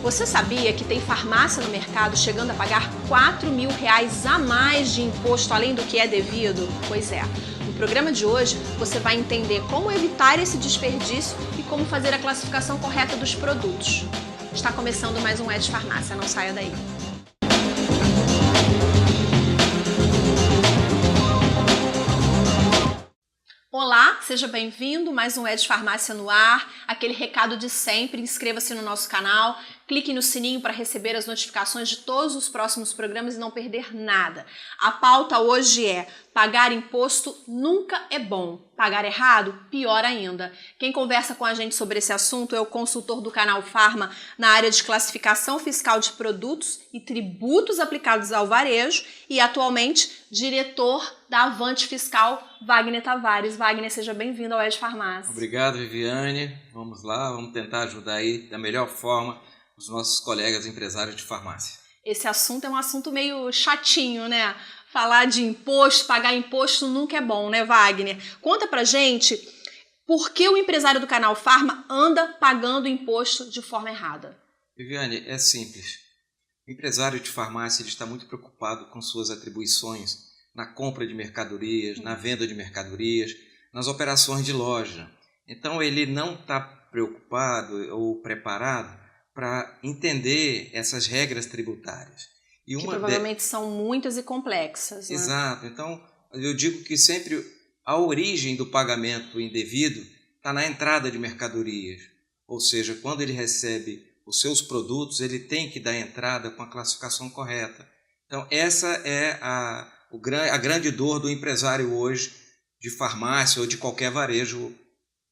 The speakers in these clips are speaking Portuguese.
Você sabia que tem farmácia no mercado chegando a pagar R$ 4.000 a mais de imposto além do que é devido? Pois é. No programa de hoje, você vai entender como evitar esse desperdício e como fazer a classificação correta dos produtos. Está começando mais um Ed Farmácia, não saia daí. Olá, seja bem-vindo, mais um Ed Farmácia no ar, aquele recado de sempre, inscreva-se no nosso canal, clique no sininho para receber as notificações de todos os próximos programas e não perder nada. A pauta hoje é: pagar imposto nunca é bom, pagar errado, pior ainda. Quem conversa com a gente sobre esse assunto é o consultor do Canal Farma na área de classificação fiscal de produtos e tributos aplicados ao varejo e atualmente diretor da Avante Fiscal, Wagner Tavares. Wagner, seja bem-vindo ao Ed Farmácia. Obrigado, Viviane. Vamos lá, vamos tentar ajudar aí da melhor forma os nossos colegas empresários de farmácia. Esse assunto é um assunto meio chatinho, né? Falar de imposto, pagar imposto nunca é bom, né, Wagner? Conta pra gente por que o empresário do Canal Farma anda pagando imposto de forma errada. Viviane, é simples. O empresário de farmácia ele está muito preocupado com suas atribuições na compra de mercadorias, na venda de mercadorias, nas operações de loja. Então ele não está preocupado ou preparado para entender essas regras tributárias. E que provavelmente são muitas e complexas, né? Exato. Então eu digo que sempre a origem do pagamento indevido está na entrada de mercadorias. Ou seja, quando ele recebe os seus produtos, ele tem que dar entrada com a classificação correta. Então essa é a grande dor do empresário hoje de farmácia ou de qualquer varejo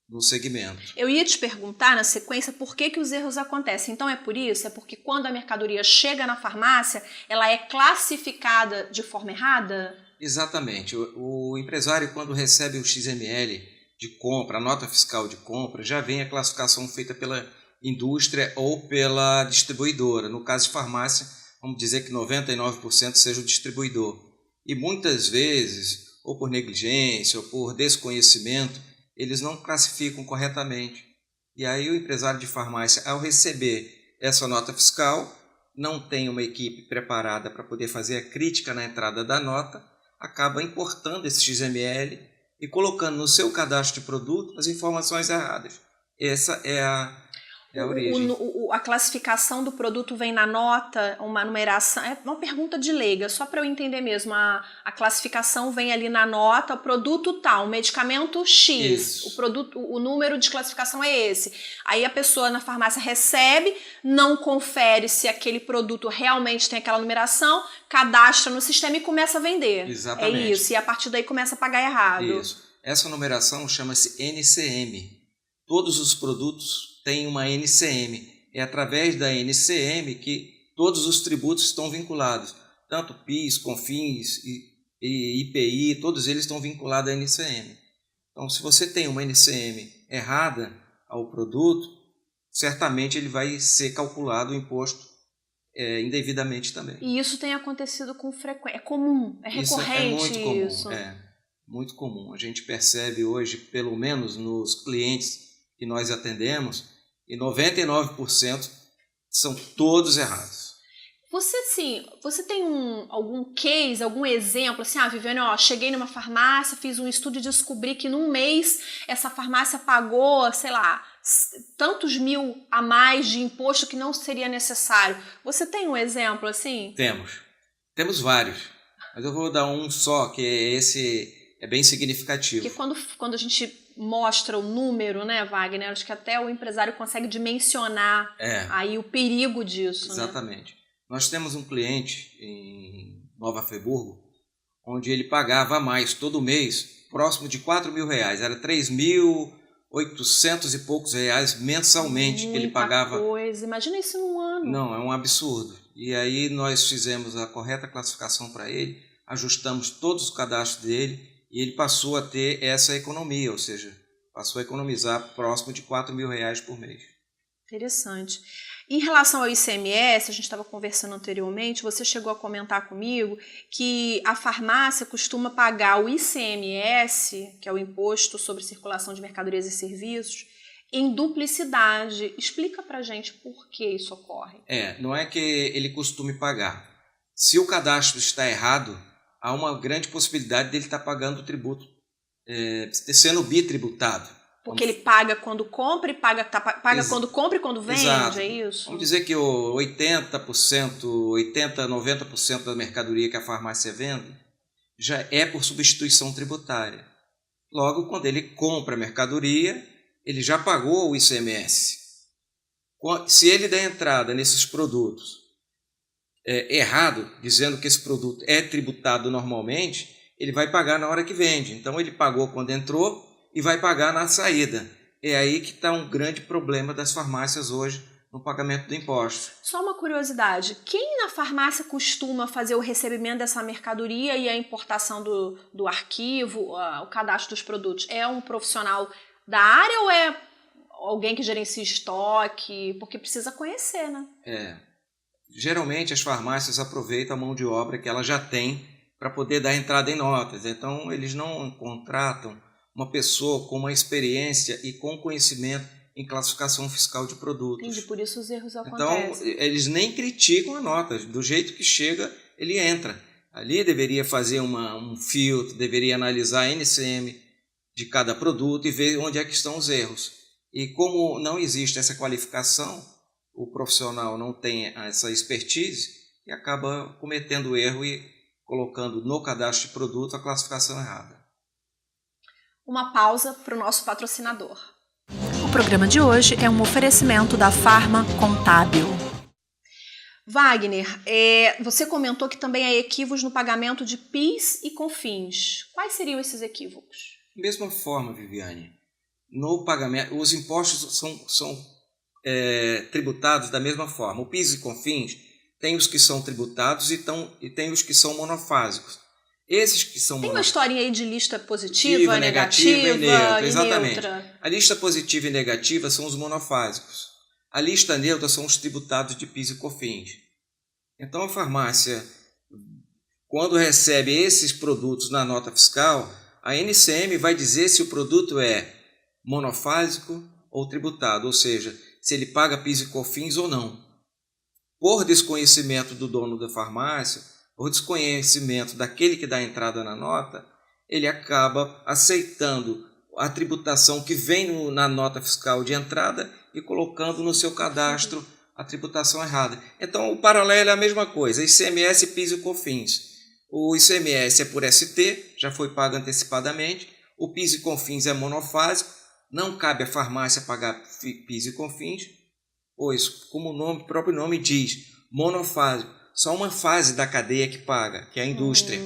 no segmento. Eu ia te perguntar na sequência por que os erros acontecem. Então é por isso? É porque quando a mercadoria chega na farmácia, ela é classificada de forma errada? Exatamente. O empresário, quando recebe o XML de compra, a nota fiscal de compra, já vem a classificação feita pela indústria ou pela distribuidora. No caso de farmácia, vamos dizer que 99% seja o distribuidor. E muitas vezes, ou por negligência, ou por desconhecimento, eles não classificam corretamente. E aí o empresário de farmácia, ao receber essa nota fiscal, não tem uma equipe preparada para poder fazer a crítica na entrada da nota, acaba importando esse XML e colocando no seu cadastro de produto as informações erradas. Essa é a origem. A classificação do produto vem na nota, uma numeração, é uma pergunta de leiga, só para eu entender mesmo. A classificação vem ali na nota, o produto tal, o medicamento X, o número de classificação é esse. Aí a pessoa na farmácia recebe, não confere se aquele produto realmente tem aquela numeração, cadastra no sistema e começa a vender. Exatamente. É isso, e a partir daí começa a pagar errado. Isso. Essa numeração chama-se NCM. Todos os produtos têm uma NCM. É através da NCM que todos os tributos estão vinculados. Tanto PIS, CONFINS e IPI, todos eles estão vinculados à NCM. Então, se você tem uma NCM errada ao produto, certamente ele vai ser calculado o imposto indevidamente também. E isso tem acontecido com frequência. É comum, é recorrente isso. É muito comum. Isso. Muito comum. A gente percebe hoje, pelo menos nos clientes que nós atendemos, e 99% são todos errados. Você tem algum case, algum exemplo, assim, Viviane, cheguei numa farmácia, fiz um estudo e descobri que num mês essa farmácia pagou, sei lá, tantos mil a mais de imposto que não seria necessário. Você tem um exemplo assim? Temos vários, mas eu vou dar um só, que esse é bem significativo. Porque quando a gente mostra o número, né, Wagner, acho que até o empresário consegue dimensionar aí o perigo disso. Exatamente. Né? Nós temos um cliente em Nova Friburgo, onde ele pagava a mais todo mês, próximo de R$4.000. Era 3.800 e poucos reais mensalmente que ele pagava. Muita coisa. Imagina isso num ano. Não, é um absurdo. E aí nós fizemos a correta classificação para ele, ajustamos todos os cadastros dele e ele passou a ter essa economia, ou seja, passou a economizar próximo de R$4.000 por mês. Interessante. Em relação ao ICMS, a gente estava conversando anteriormente, você chegou a comentar comigo que a farmácia costuma pagar o ICMS, que é o Imposto sobre Circulação de Mercadorias e Serviços, em duplicidade. Explica pra gente por que isso ocorre. Não é que ele costume pagar. Se o cadastro está errado, há uma grande possibilidade dele estar pagando o tributo, sendo bitributado. Porque ele paga quando compra e paga quando compra e quando vende, Exato. é isso? Vamos dizer que 80%, 90% da mercadoria que a farmácia vende já é por substituição tributária. Logo, quando ele compra a mercadoria, ele já pagou o ICMS. Se ele der entrada nesses produtos errado, dizendo que esse produto é tributado normalmente, ele vai pagar na hora que vende. Então, ele pagou quando entrou e vai pagar na saída. É aí que está um grande problema das farmácias hoje no pagamento do imposto. Só uma curiosidade, quem na farmácia costuma fazer o recebimento dessa mercadoria e a importação do arquivo, o cadastro dos produtos? É um profissional da área ou é alguém que gerencia estoque? Porque precisa conhecer, né? Geralmente as farmácias aproveitam a mão de obra que ela já tem para poder dar entrada em notas. Então eles não contratam uma pessoa com uma experiência e com conhecimento em classificação fiscal de produtos. Entendi, por isso os erros acontecem. Então, eles nem criticam a nota. Do jeito que chega, ele entra. Ali deveria fazer um filtro, deveria analisar a NCM de cada produto e ver onde é que estão os erros. E como não existe essa qualificação, o profissional não tem essa expertise e acaba cometendo erro e colocando no cadastro de produto a classificação errada. Uma pausa para o nosso patrocinador. O programa de hoje é um oferecimento da Farma Contábil. Wagner, você comentou que também há equívocos no pagamento de PIS e COFINS. Quais seriam esses equívocos? Da mesma forma, Viviane, no pagamento, os impostos são tributados da mesma forma. O PIS e COFINS tem os que são tributados e tem os que são monofásicos. Esses que são tem uma historinha aí de lista positiva, negativa e neutra. Exatamente. Neutra. A lista positiva e negativa são os monofásicos. A lista neutra são os tributados de PIS e COFINS. Então a farmácia, quando recebe esses produtos na nota fiscal, a NCM vai dizer se o produto é monofásico ou tributado, ou seja, se ele paga PIS e COFINS ou não. Por desconhecimento do dono da farmácia, por desconhecimento daquele que dá entrada na nota, ele acaba aceitando a tributação que vem na nota fiscal de entrada e colocando no seu cadastro a tributação errada. Então, o paralelo é a mesma coisa, ICMS, PIS e COFINS. O ICMS é por ST, já foi pago antecipadamente, o PIS e COFINS é monofásico, não cabe à farmácia pagar PIS e COFINS, pois, como o próprio nome diz, monofásico. Só uma fase da cadeia que paga, que é a indústria.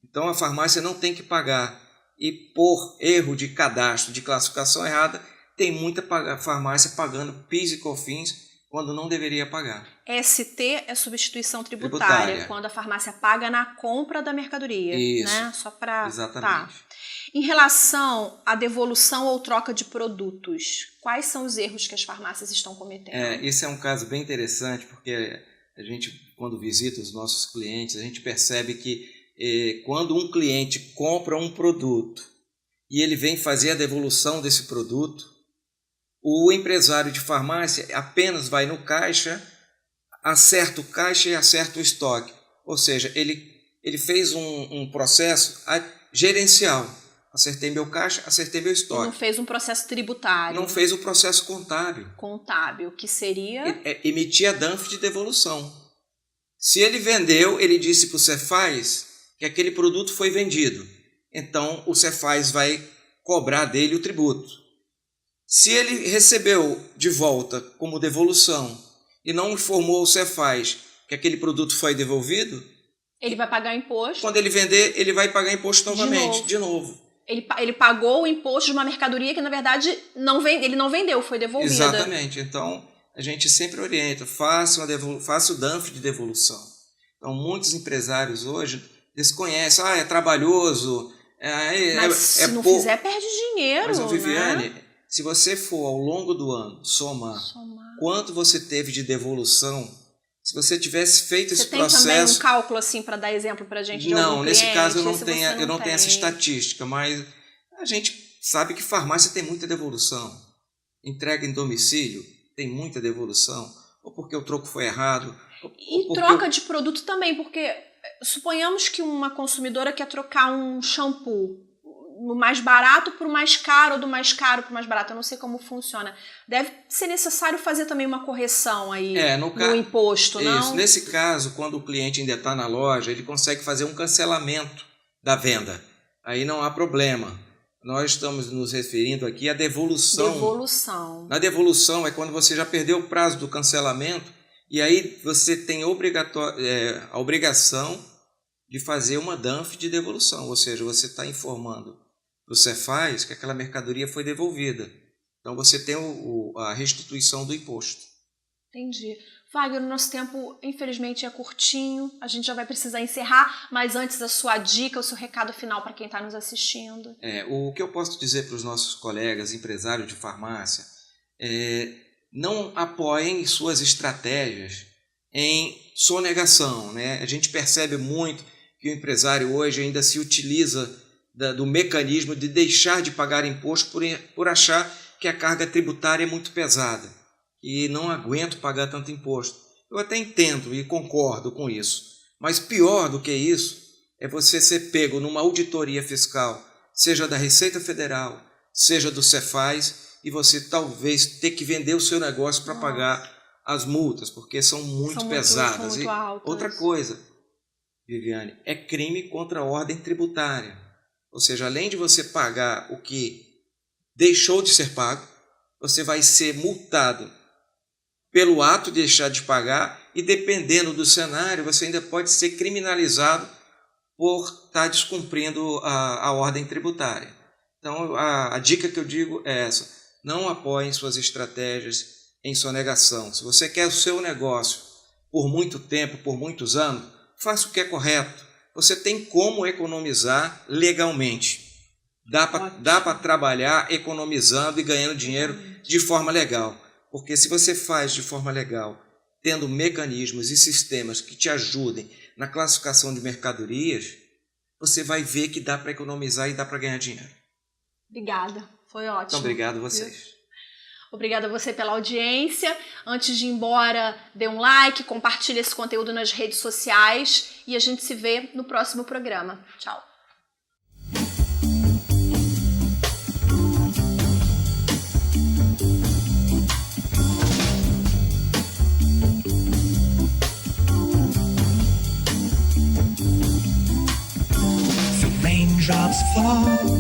Então a farmácia não tem que pagar. E por erro de cadastro, de classificação errada, tem muita farmácia pagando PIS e COFINS quando não deveria pagar. ST é substituição tributária. Quando a farmácia paga na compra da mercadoria. Isso. Né? Só para. Exatamente. Tá. Em relação à devolução ou troca de produtos, quais são os erros que as farmácias estão cometendo? Esse é um caso bem interessante, porque a gente, quando visita os nossos clientes, a gente percebe que quando um cliente compra um produto e ele vem fazer a devolução desse produto, o empresário de farmácia apenas vai no caixa, acerta o caixa e acerta o estoque. Ou seja, ele fez um processo gerencial. Acertei meu caixa, acertei meu estoque. Não fez um processo tributário. Não fez o processo contábil. Contábil, que seria? Emitir a DANF de devolução. Se ele vendeu, ele disse para o Cefaz que aquele produto foi vendido. Então, o Cefaz vai cobrar dele o tributo. Se ele recebeu de volta como devolução e não informou o Cefaz que aquele produto foi devolvido, ele vai pagar imposto. Quando ele vender, ele vai pagar imposto novamente, de novo. Ele pagou o imposto de uma mercadoria que, na verdade, ele não vendeu, foi devolvida. Exatamente. Então, a gente sempre orienta, faça o DANF de devolução. Então, muitos empresários hoje desconhecem, é trabalhoso. Mas se não fizer, perde dinheiro. Mas, Viviane, né? Se você for ao longo do ano somar quanto você teve de devolução, se você tivesse feito esse processo... Você tem também um cálculo assim para dar exemplo para a gente de algum cliente? Não, nesse caso eu não tenho essa estatística, mas a gente sabe que farmácia tem muita devolução. entrega em domicílio, tem muita devolução, ou porque o troco foi errado. E troca de produto também, porque suponhamos que uma consumidora quer trocar um shampoo do mais barato para o mais caro, ou do mais caro para o mais barato. Eu não sei como funciona. Deve ser necessário fazer também uma correção aí no imposto, não? Isso. Nesse caso, quando o cliente ainda está na loja, ele consegue fazer um cancelamento da venda. Aí não há problema. Nós estamos nos referindo aqui à devolução. Devolução. Na devolução é quando você já perdeu o prazo do cancelamento e aí você tem a obrigação de fazer uma DANF de devolução, ou seja, você está informando para o Cefaz que aquela mercadoria foi devolvida. Então você tem a restituição do imposto. Entendi. Wagner, o nosso tempo, infelizmente, é curtinho. A gente já vai precisar encerrar, mas antes a sua dica, o seu recado final para quem está nos assistindo. O que eu posso dizer para os nossos colegas empresários de farmácia não apoiem suas estratégias em sonegação, né? A gente percebe muito que o empresário hoje ainda se utiliza do mecanismo de deixar de pagar imposto por achar que a carga tributária é muito pesada e não aguento pagar tanto imposto. Eu até entendo e concordo com isso, mas pior do que isso é você ser pego numa auditoria fiscal, seja da Receita Federal, seja do Cefaz, e você talvez ter que vender o seu negócio para pagar as multas, porque são muito pesadas. Muito altas. Outra coisa, Viviane, é crime contra a ordem tributária. Ou seja, além de você pagar o que deixou de ser pago, você vai ser multado pelo ato de deixar de pagar e, dependendo do cenário, você ainda pode ser criminalizado por estar descumprindo a ordem tributária. Então, a dica que eu digo é essa: não apoiem suas estratégias em sonegação. Se você quer o seu negócio por muito tempo, por muitos anos, faça o que é correto. Você tem como economizar legalmente. Dá para trabalhar economizando e ganhando dinheiro de forma legal. Porque se você faz de forma legal, tendo mecanismos e sistemas que te ajudem na classificação de mercadorias, você vai ver que dá para economizar e dá para ganhar dinheiro. Obrigada, foi ótimo. Então, obrigado a vocês. Obrigada a você pela audiência. Antes de ir embora, dê um like, compartilhe esse conteúdo nas redes sociais e a gente se vê no próximo programa. Tchau. Raindrops fall